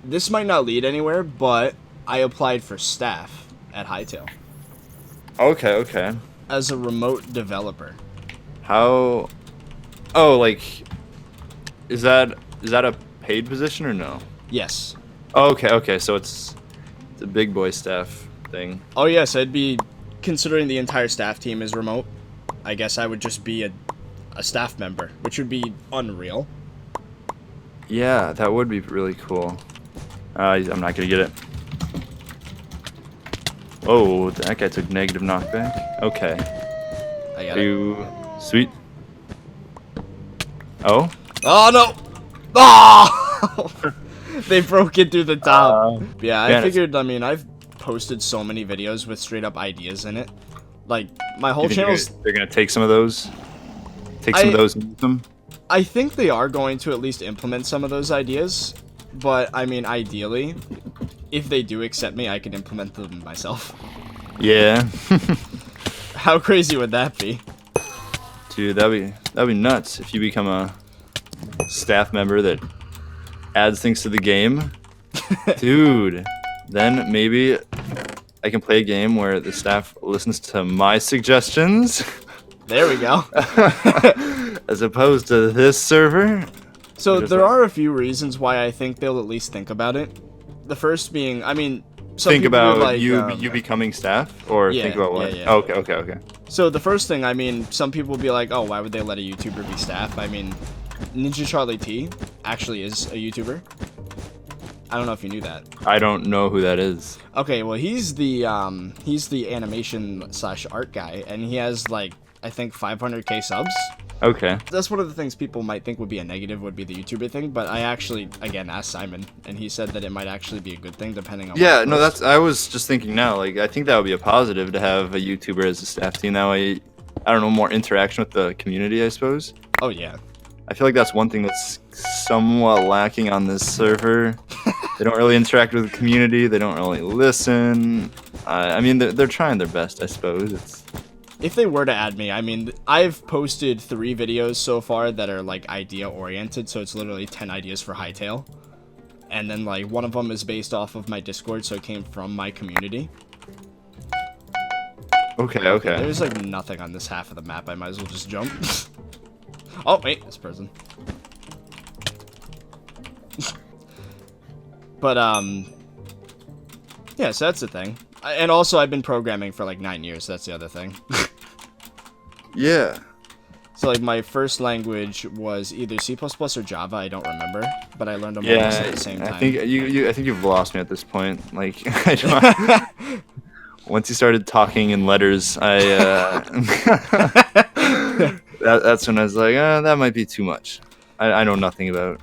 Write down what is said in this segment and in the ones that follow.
this might not lead anywhere, but I applied for staff at Hytale Okay, okay. as a remote developer. How? Oh, like, is that a paid position or no? Yes. Oh, okay, okay. So it's a big boy staff thing. Oh yes, I'd be considering the entire staff team is remote. I guess I would just be a staff member, which would be unreal. Yeah, that would be really cool. I'm not gonna get it. Oh, that guy took negative knockback. Okay. I got it. You sweet. Oh. Oh no! Oh! They broke it through the top. Yeah, I figured. I mean, I've posted so many videos with straight up ideas in it. Like my whole channel's. They're gonna take some of those. Take some of those and use them. I think they are going to at least implement some of those ideas, but I mean, ideally, if they do accept me, I can implement them myself. Yeah. How crazy would that be? Dude, that'd be nuts if you become a staff member that adds things to the game. Dude, then maybe I can play a game where the staff listens to my suggestions. There we go. As opposed to this server. So there are a few reasons why I think they'll at least think about it. The first being, I mean, think about like, you becoming staff, or yeah, think about what? Yeah. Oh, okay. So the first thing, I mean, some people will be like, oh, why would they let a YouTuber be staff? I mean, Ninja Charlie T actually is a YouTuber. I don't know if you knew that. I don't know who that is. Okay, well, he's the animation / art guy, and he has like, I think 500k subs. Okay. That's one of the things people might think would be a negative, would be the YouTuber thing, but I actually, again, asked Simon, and he said that it might actually be a good thing depending on Yeah, no, I was just thinking now, like, I think that would be a positive to have a YouTuber as a staff team. That way, I don't know, more interaction with the community, I suppose. Oh, yeah. I feel like that's one thing that's somewhat lacking on this server. They don't really interact with the community, they don't really listen. I mean, they're trying their best, I suppose. If they were to add me, I mean, I've posted 3 videos so far that are, like, idea-oriented, so it's literally 10 ideas for Hytale. And then, like, one of them is based off of my Discord, so it came from my community. Okay. There's, like, nothing on this half of the map. I might as well just jump. Oh, wait, this person. But, yeah, so that's the thing. And also, I've been programming for, like, 9 years. That's the other thing. Yeah. So, like, my first language was either C++ or Java. I don't remember, but I learned them almost at the same time. I think I think you've lost me at this point. Like, once you started talking in letters, that's when I was like, that might be too much. I know nothing about.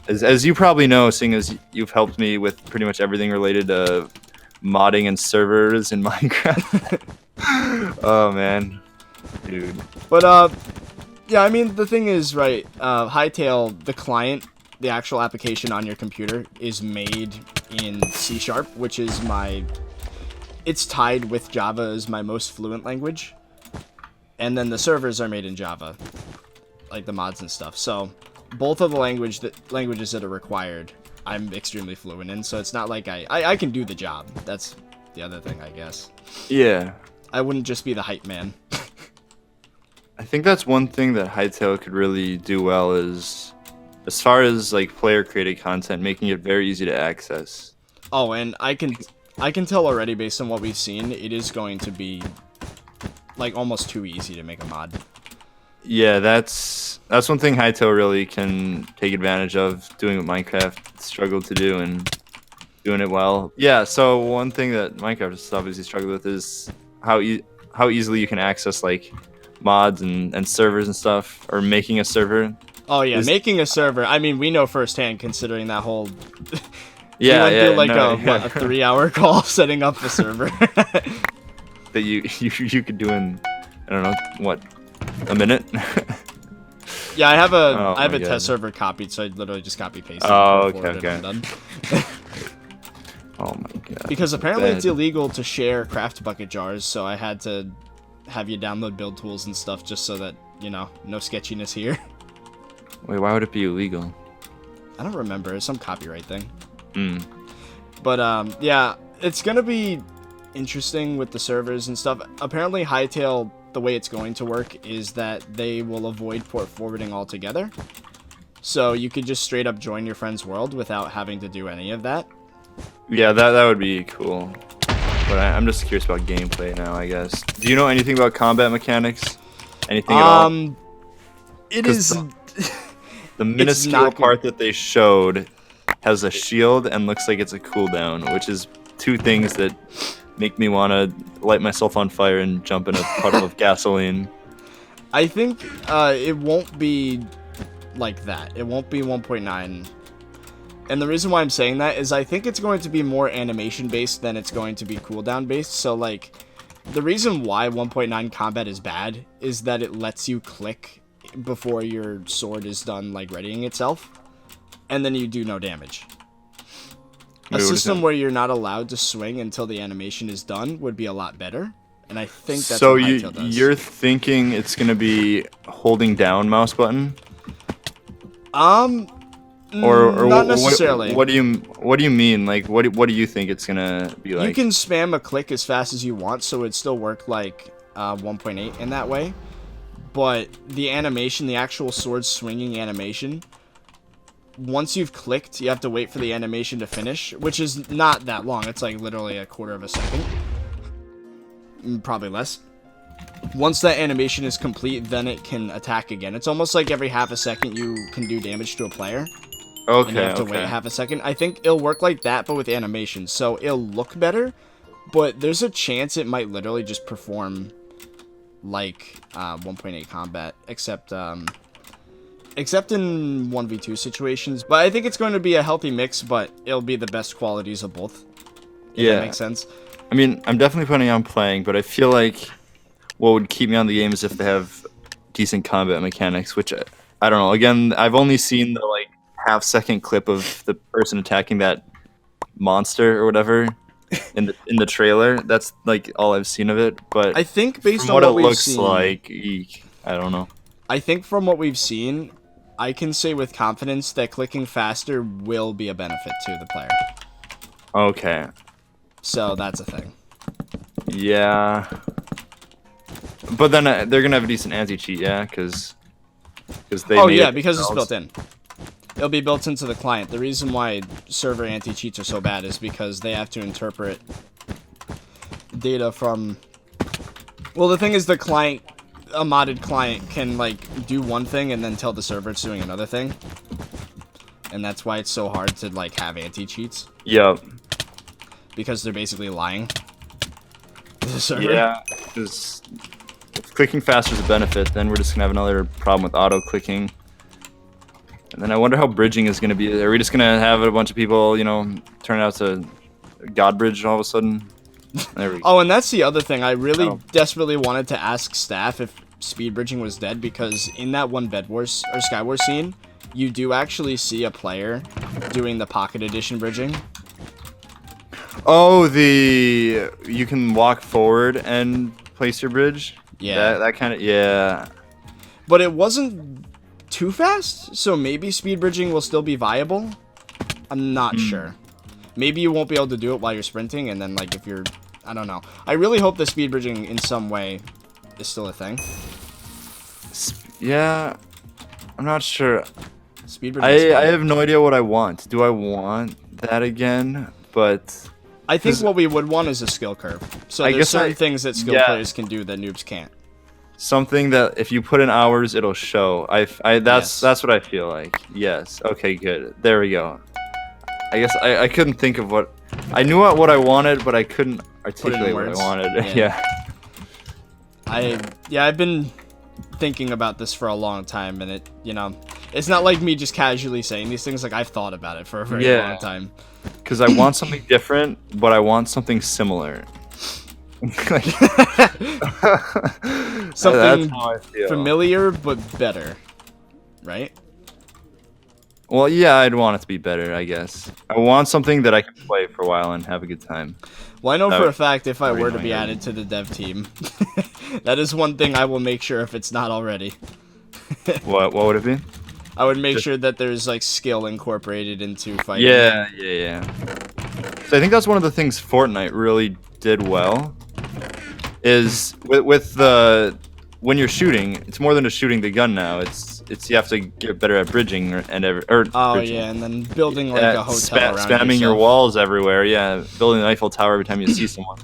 As you probably know, seeing as you've helped me with pretty much everything related to modding and servers in Minecraft. Oh man, dude. But yeah, I mean the thing is, right? Hytale, the client, the actual application on your computer is made in C#, which is it's tied with Java as my most fluent language, and then the servers are made in Java, like the mods and stuff. So both of the languages that are required, I'm extremely fluent in, so it's not like I can do the job. That's the other thing, I guess. Yeah. I wouldn't just be the hype man. I think that's one thing that Hytale could really do well is, as far as like player created content, making it very easy to access. Oh, and I can tell already based on what we've seen, it is going to be like almost too easy to make a mod. Yeah, that's one thing Hytale really can take advantage of, doing what Minecraft struggled to do and doing it well. Yeah, so one thing that Minecraft has obviously struggled with is how easily you can access like mods and servers and stuff, or making a server. Oh yeah, making a server. I mean, we know firsthand, considering that whole. Yeah, we went through like a 3-hour call setting up the server. That you could do in, I don't know, what, a minute? Yeah, I have a test server copied, so I literally just copy paste. Oh, okay. Oh my god. Because apparently it's illegal to share craft bucket jars, so I had to have you download build tools and stuff just so that, you know, no sketchiness here. Wait, why would it be illegal? I don't remember. It's some copyright thing. Mm. But yeah, it's gonna be interesting with the servers and stuff. Apparently, Hytale, the way it's going to work is that they will avoid port forwarding altogether. So you could just straight up join your friend's world without having to do any of that. Yeah, that would be cool. But I'm just curious about gameplay now, I guess. Do you know anything about combat mechanics? Anything at all? It is. The minuscule part that they showed has a shield and looks like it's a cooldown, which is two things that make me want to light myself on fire and jump in a puddle of gasoline. I think it won't be like that. It won't be 1.9. And the reason why I'm saying that is I think it's going to be more animation based than it's going to be cooldown based. So like the reason why 1.9 combat is bad is that it lets you click before your sword is done like readying itself, and then you do no damage. A system where you're not allowed to swing until the animation is done would be a lot better, and I think that's so what Hytale does. You're thinking it's gonna be holding down mouse button? Or not necessarily. What do you mean? Like what do you think it's gonna be like? You can spam a click as fast as you want, so it'd still work like 1.8 in that way. But the animation, the actual sword swinging animation, once you've clicked, you have to wait for the animation to finish, which is not that long. It's like literally a quarter of a second. Probably less. Once that animation is complete, then it can attack again. It's almost like every half a second you can do damage to a player. Okay, and you have to wait half a second. I think it'll work like that, but with animation. So it'll look better, but there's a chance it might literally just perform like 1.8 combat, except in 1v2 situations. But I think it's going to be a healthy mix, but it'll be the best qualities of both. If that makes sense. I mean, I'm definitely planning on playing, but I feel like what would keep me on the game is if they have decent combat mechanics, which I don't know. Again, I've only seen the like half-second clip of the person attacking that monster or whatever in the trailer. That's like all I've seen of it. But I think based on what what it we've looks seen, like, I don't know. I think from what we've seen, I can say with confidence that clicking faster will be a benefit to the player. Okay. So that's a thing. Yeah. But then they're gonna have a decent anti-cheat, yeah, because they. Oh yeah, because it's built in. It'll be built into the client. The reason why server anti-cheats are so bad is because they have to interpret data from... Well, the thing is the client, a modded client, can like do one thing and then tell the server it's doing another thing. And that's why it's so hard to like have anti-cheats. Yep. Because they're basically lying to the server. Yeah, because if clicking faster is a benefit, then we're just gonna have another problem with auto-clicking. And then I wonder how bridging is going to be. Are we just going to have a bunch of people, you know, turn out to God bridge all of a sudden? There we go. Oh, and that's the other thing. I really desperately wanted to ask staff if speed bridging was dead, because in that one BedWars or Skywars scene, you do actually see a player doing the Pocket Edition bridging. Oh, you can walk forward and place your bridge? Yeah. That kind of, yeah. But it wasn't too fast, so maybe speed bridging will still be viable. I'm not sure. Maybe you won't be able to do it while you're sprinting, and then like if you're, I don't know. I really hope the speed bridging in some way is still a thing. Yeah, I'm not sure. Speed bridging. I have no idea what I want. Do I want that again? But I think what we would want is a skill curve. So there's certain things that skill players can do that noobs can't. Something that if you put in hours, it'll show. That's what I feel like. Yes. Okay. Good. There we go. I guess I couldn't think of what I knew what I wanted, but I couldn't articulate what I wanted. Yeah. I've been thinking about this for a long time, and it's not like me just casually saying these things. Like I've thought about it for a very long time. Because I want something different, but I want something similar. Something familiar but better, right? Well, yeah, I'd want it to be better, I guess. I want something that I can play for a while and have a good time. Well, I know for a fact if I were to be added to the dev team, that is one thing I will make sure if it's not already. What would it be? I would make sure that there's like skill incorporated into fighting. Yeah. So I think that's one of the things Fortnite really did well. Is with the when you're shooting, it's more than just shooting the gun now. It's you have to get better at bridging bridging. Yeah, and then building like a hotel around spamming your yourself. walls everywhere. Yeah, building an Eiffel Tower every time you see someone.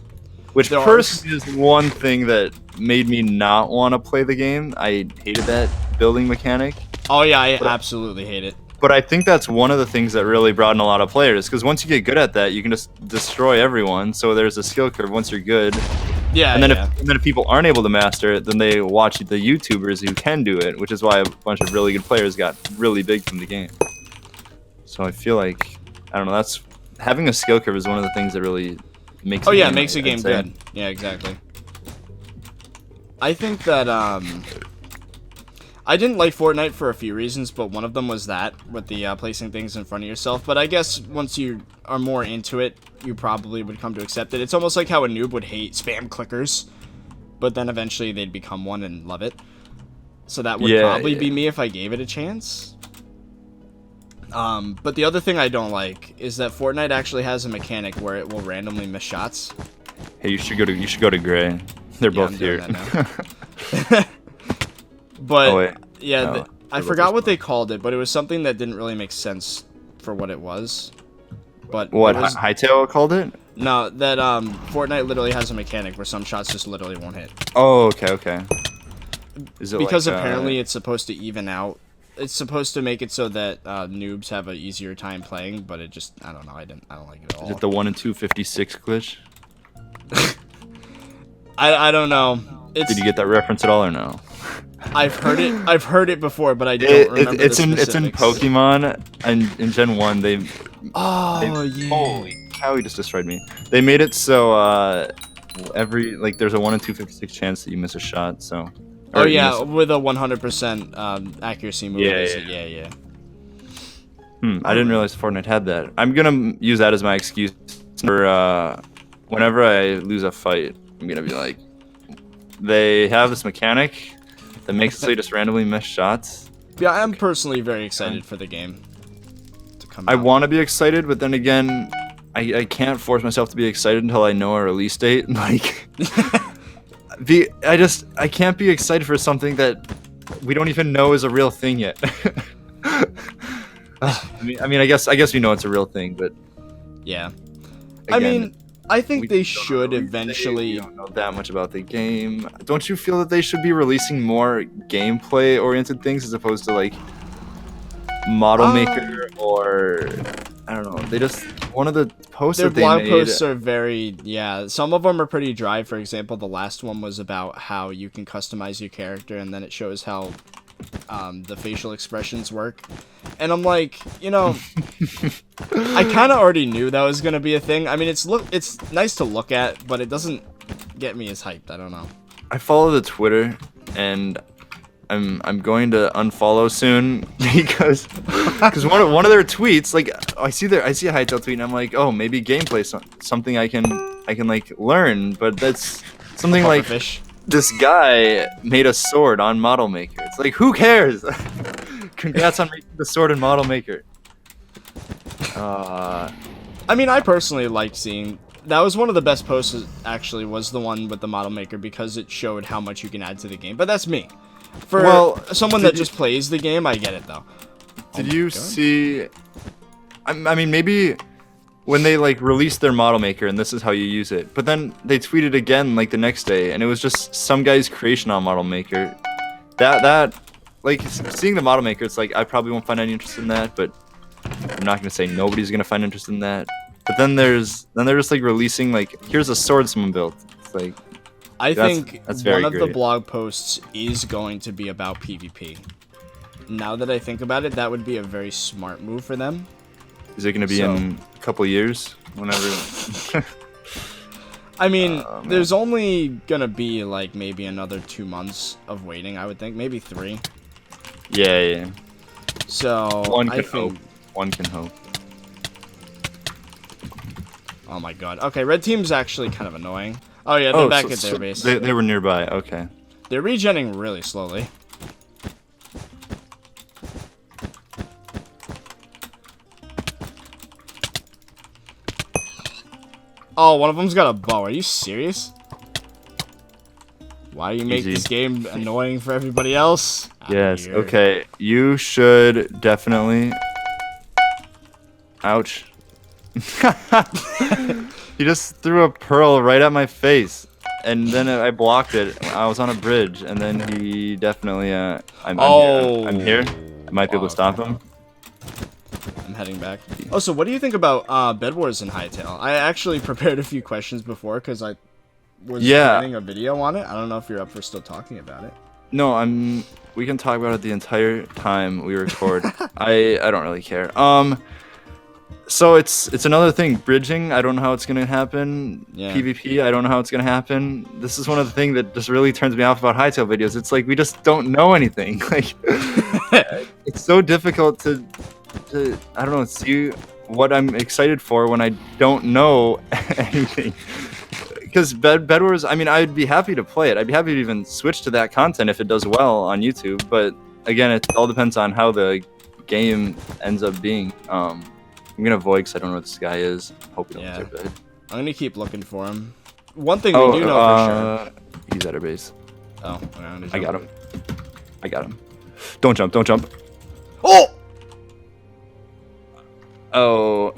Which There are personally is one thing that made me not want to play the game. I hated that building mechanic. Oh yeah, I absolutely hate it. But I think that's one of the things that really brought in a lot of players. Because once you get good at that, you can just destroy everyone. So there's a skill curve once you're good. Yeah, And then if people aren't able to master it, then they watch the YouTubers who can do it, which is why a bunch of really good players got really big from the game. So I feel like, I don't know, that's having a skill curve is one of the things that really makes Oh a yeah, game, makes a game I'd say. good. Yeah, exactly. I think that I didn't like Fortnite for a few reasons, but one of them was that with the placing things in front of yourself. But I guess once you are more into it, you probably would come to accept it. It's almost like how a noob would hate spam clickers, but then eventually they'd become one and love it. So that would probably be me if I gave it a chance. But the other thing I don't like is that Fortnite actually has a mechanic where it will randomly miss shots. Hey, you should go to Gray. They're Yeah, both I'm doing here. that now. But Oh, wait. yeah, No, I they're forgot both what they called it, but it was something that didn't really make sense for what it was. But What, it was, Hytale called it? no, that Fortnite literally has a mechanic where some shots just literally won't hit. Oh, okay. Is it Because like, apparently it's supposed to even out. It's supposed to make it so that noobs have an easier time playing, but it just, I don't know, I don't like it at all. is it the 1 in 256 glitch? I don't know. Did you get that reference at all or no? I've heard it before, but I don't remember it's the in specifics. Pokemon, and in Gen 1 they Yeah. holy cow, he just destroyed me. They made it so there's a 1 in 256 chance that you miss a shot, so Oh or you yeah, miss- with a 100% accuracy move. Yeah. I didn't realize Fortnite had that. I'm gonna use that as my excuse for whenever I lose a fight. I'm gonna be like, they have this mechanic that makes it so you just randomly miss shots. Yeah, I'm personally very excited for the game to come I out. want to be excited, but then again, I can't force myself to be excited until I know a release date. Like, I can't be excited for something that we don't even know is a real thing yet. I mean, I guess we know it's a real thing, but Yeah. again, I mean, I think we they don't should know. eventually. We don't know that much about the game. Don't you feel that they should be releasing more gameplay-oriented things as opposed to like model maker or I don't know? They just one of the posts Their that they blog made. posts are very, some of them are pretty dry. For example, the last one was about how you can customize your character, and then it shows how the facial expressions work. And I'm like, I kind of already knew that was gonna be a thing. I mean, it's nice to look at, but it doesn't get me as hyped. I don't know. I follow the Twitter, and I'm going to unfollow soon because one of their tweets, like I see a Hytale tweet and I'm like, oh, maybe gameplay something I can like learn, but that's something like Fish. this guy made a sword on Model Maker. It's like, who cares? Congrats on making the sword in Model Maker. I mean, I personally liked seeing. That was one of the best posts, actually, was the one with the model maker, because it showed how much you can add to the game. But that's me. For someone that just plays the game, I get it, though. Did you see... I mean, maybe when they, like, released their model maker and this is how you use it, but then they tweeted again, like, the next day, and it was just some guy's creation on model maker. That like, seeing the model maker, it's like, I probably won't find any interest in that, but I'm not going to say nobody's going to find interest in that. But then they're just like releasing like, here's a sword someone built. It's like I think that's very one of the great. blog posts is going to be about PvP. Now that I think about it, that would be a very smart move for them. Is it going to be in a couple years? Whenever. I mean, there's only going to be like maybe another 2 months of waiting, I would think. Maybe 3. Yeah. So One I can think. hope. One can hope. Oh my god. Okay, red team's actually kind of annoying. Oh yeah, they're back at their base. They were nearby. Okay. They're regenning really slowly. Oh, one of them's got a bow. Are you serious? Why do you make Easy. this game annoying for everybody else? Yes. Here. Okay. You should definitely. Ouch. He just threw a pearl right at my face, and then I blocked it. I was on a bridge, and then he definitely. I'm here. I might be able to stop him. I'm heading back. Oh, so what do you think about BedWars in Hytale? I actually prepared a few questions before because I was planning a video on it. I don't know if you're up for still talking about it. No, we can talk about it the entire time we record. I don't really care. So it's another thing. Bridging, I don't know how it's gonna happen. Yeah. PvP, I don't know how it's gonna happen. This is one of the things that just really turns me off about Hytale videos. It's like we just don't know anything. Like it's so difficult to I don't know, see what I'm excited for when I don't know anything. Because BedWars, I mean, I'd be happy to play it. I'd be happy to even switch to that content if it does well on YouTube. But again, it all depends on how the game ends up being. I'm gonna avoid because I don't know what this guy is. Hope he don't do good. I'm gonna keep looking for him. One thing we do know for sure. He's at our base. Oh, I got him. I got him. Don't jump! Don't jump! Oh! Oh.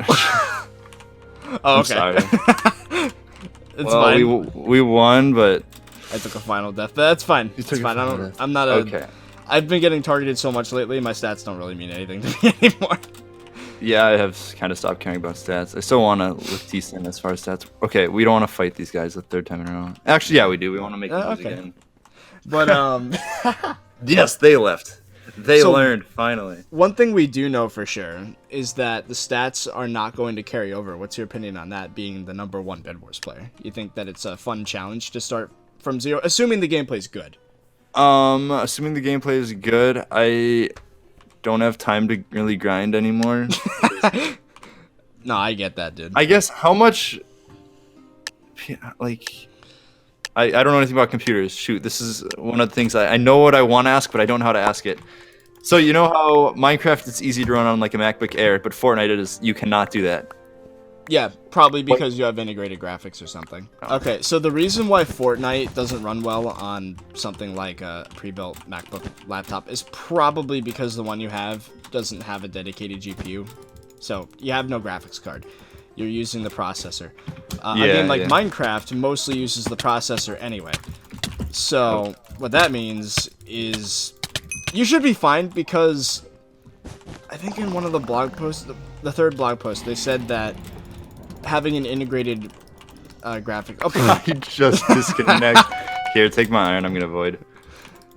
Oh, okay. I'm sorry. It's fine. We won, but I took a final death, but that's fine. It's fine. I'm not a. Okay. I've been getting targeted so much lately. My stats don't really mean anything to me anymore. Yeah, I have kind of stopped caring about stats. I still want to look decent as far as stats. Okay, we don't want to fight these guys the third time in a row. Actually, yeah, we do. We want to make them lose again. But yes, they left. They learned finally. One thing we do know for sure is that the stats are not going to carry over. What's your opinion on that? Being the #1 BedWars player, you think that it's a fun challenge to start from zero, assuming the gameplay is good? Assuming the gameplay is good, I don't have time to really grind anymore. No, I get that, dude. I guess how much, like, I don't know anything about computers. Shoot, this is one of the things I know what I want to ask, but I don't know how to ask it. So you know how Minecraft it's easy to run on like a MacBook Air, but Fortnite you cannot do that. Yeah, probably because you have integrated graphics or something. Oh. Okay, so the reason why Fortnite doesn't run well on something like a pre-built MacBook laptop is probably because the one you have doesn't have a dedicated GPU. So you have no graphics card. You're using the processor. A game like Minecraft mostly uses the processor anyway. So what that means is you should be fine because I think in one of the blog posts, the third blog post, they said that having an integrated graphic. Okay. I just disconnect. Here, take my iron. I'm gonna avoid.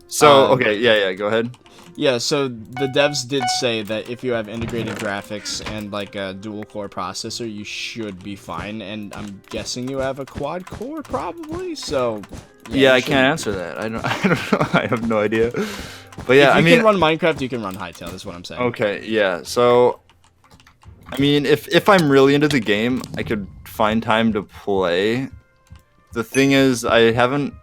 So okay, yeah, go ahead. Yeah, so the devs did say that if you have integrated graphics and like a dual core processor, you should be fine. And I'm guessing you have a quad core probably. So yeah, I can't answer that. I don't know. I have no idea. But yeah, if you can run Minecraft, you can run Hytale. That's what I'm saying. Okay, yeah. So I mean, if I'm really into the game, I could find time to play. The thing is, I haven't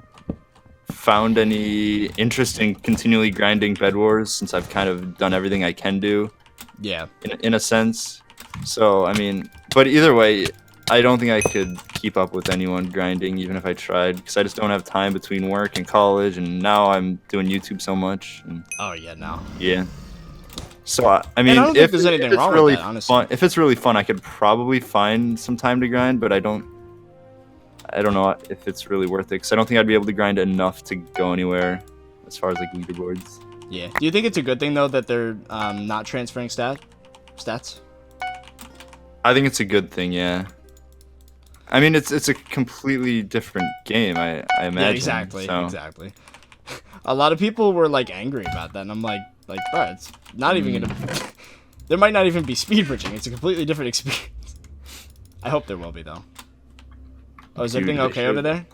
found any interest in continually grinding BedWars since I've kind of done everything I can do. Yeah. In a sense. So, I mean, but either way, I don't think I could keep up with anyone grinding even if I tried because I just don't have time between work and college and now I'm doing YouTube so much. And, oh, yeah, no. Yeah. So, I mean, I don't think there's anything wrong with that, honestly. If it's really fun, I could probably find some time to grind, but I don't know if it's really worth it because I don't think I'd be able to grind enough to go anywhere as far as like leaderboards. Yeah. Do you think it's a good thing though that they're not transferring stats? I think it's a good thing, yeah. I mean, it's a completely different game, I imagine. Yeah, exactly, so. exactly. A lot of people were like angry about that, and I'm like, bro, it's not even gonna. There might not even be speed bridging. It's a completely different experience. I hope there will be though. Oh, is everything okay over there?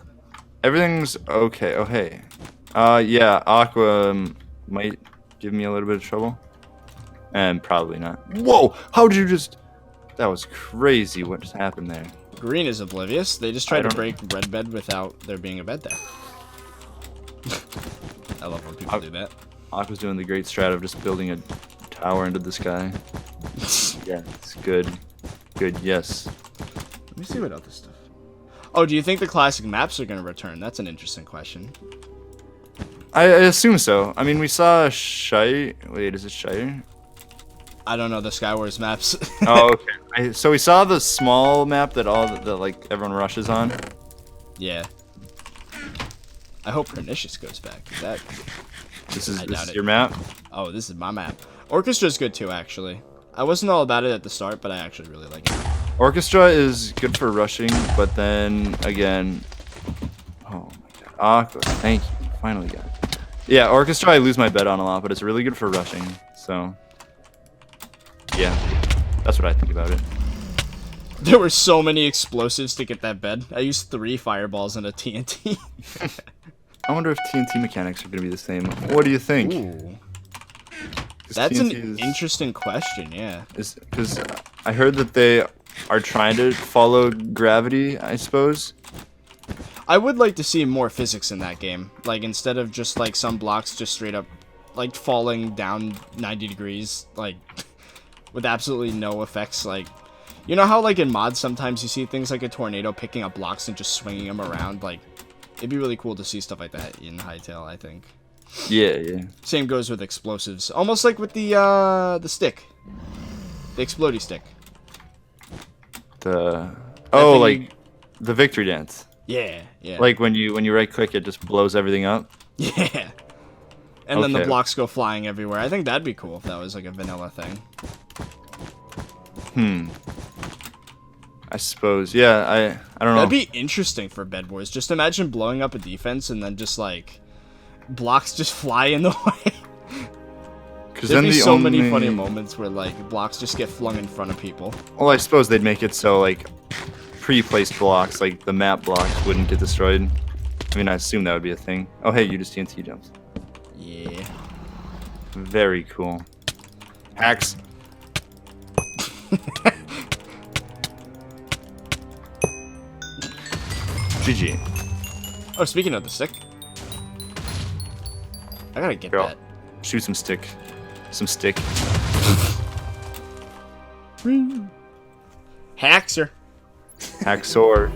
Everything's okay. Oh, hey. Yeah, Aqua might give me a little bit of trouble. And probably not. Whoa! How did you just... That was crazy what just happened there. Green is oblivious. They just tried to break red bed without there being a bed there. I love when people do that. Aqua's doing the great strat of just building a tower into the sky. Yeah, it's good. Good, yes. Let me see what other stuff. Oh, do you think the classic maps are going to return? That's an interesting question. I assume so. I mean, we saw Shire. Wait, is it Shire? I don't know the Skywars maps. Oh, okay. So we saw the small map that like everyone rushes on. Yeah. I hope Pernicious goes back. That. This is your map. Oh, this is my map. Orchestra's good too, actually. I wasn't all about it at the start, but I actually really like it. Orchestra is good for rushing, but then again, oh my god, Aqua, thank you, finally got it. Yeah, Orchestra I lose my bet on a lot, but it's really good for rushing. So, yeah, that's what I think about it. There were so many explosives to get that bed. I used 3 fireballs and a TNT. I wonder if TNT mechanics are gonna be the same. What do you think? Ooh. That's an interesting question, yeah. Because I heard that they are trying to follow gravity, I suppose. I would like to see more physics in that game. Like, instead of just, like, some blocks just straight up, like, falling down 90 degrees, like, with absolutely no effects. Like, you know how, like, in mods, sometimes you see things like a tornado picking up blocks and just swinging them around? Like, it'd be really cool to see stuff like that in Hytale, I think. Yeah. Same goes with explosives. Almost like with the stick. The explodey stick. Like the victory dance. Yeah. Like when you right click, it just blows everything up. Yeah. And then the blocks go flying everywhere. I think that'd be cool if that was like a vanilla thing. I suppose. Yeah, I don't know. That'd be interesting for BedWars. Just imagine blowing up a defense and then just like blocks just fly in the way. There'd be so many funny moments where like blocks just get flung in front of people. Well, I suppose they'd make it so like pre-placed blocks, like the map blocks, wouldn't get destroyed. I mean, I assume that would be a thing. Oh, hey, you just TNT jumps. Yeah. Very cool. Hacks. GG. Oh, speaking of the stick, I gotta get that. Shoot some stick. Some stick. Haxer. Haxor.